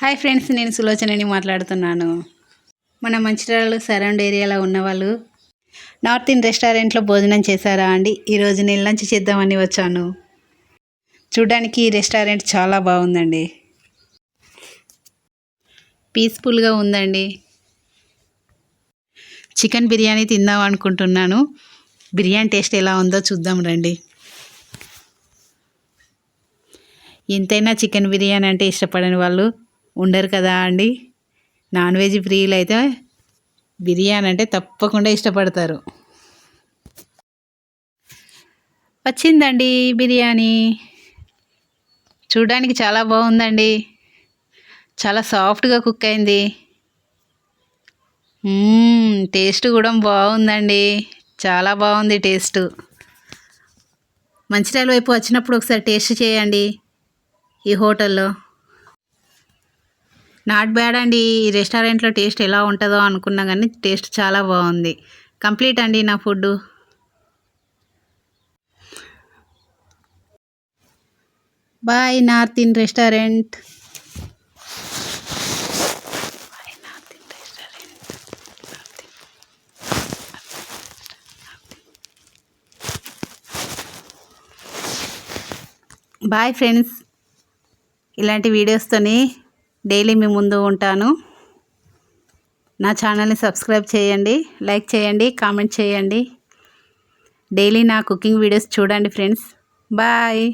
Hi friends, నేను సులోచనని మాట్లాడుతున్నాను. మన మంచిర్యాల సరౌండ్ ఏరియాలో ఉన్నవాళ్ళు నార్త్ ఇండియన్ రెస్టారెంట్లో భోజనం చేశారా అండి? ఈరోజు నేను లంచ్ చేద్దామని వచ్చాను. చూడ్డానికి ఈ రెస్టారెంట్ చాలా బాగుందండి. పీస్ఫుల్గా ఉందండి. చికెన్ బిర్యానీ తిందాం అనుకుంటున్నాను. బిర్యానీ టేస్ట్ ఎలా ఉందో చూద్దాం రండి. ఎంతైనా చికెన్ బిర్యానీ అంటే ఇష్టపడని వాళ్ళు ఉండరు కదా అండి. నాన్ వెజ్ ప్రియులు అయితే బిర్యానీ అంటే తప్పకుండా ఇష్టపడతారు. వచ్చిందండి బిర్యానీ. చూడడానికి చాలా బాగుందండి. చాలా సాఫ్ట్గా కుక్ అయింది. టేస్ట్ కూడా బాగుందండి. చాలా బాగుంది టేస్ట్. మంచిర్యాల వైపు వచ్చినప్పుడు ఒకసారి టేస్ట్ చేయండి ఈ హోటల్లో. నాట్ బ్యాడ్ అండి. ఈ రెస్టారెంట్లో టేస్ట్ ఎలా ఉంటుందో అనుకున్నా కానీ టేస్ట్ చాలా బాగుంది. కంప్లీట్ అండి నా food. Bye north Indian restaurant. Bye friends. ఇలాంటి వీడియోస్తోని డైలీ మీ ముందు ఉంటాను. నా ఛానల్ని సబ్స్క్రైబ్ చేయండి, లైక్ చేయండి, కామెంట్ చేయండి. డైలీ నా కుకింగ్ వీడియోస్ చూడండి ఫ్రెండ్స్. బాయ్.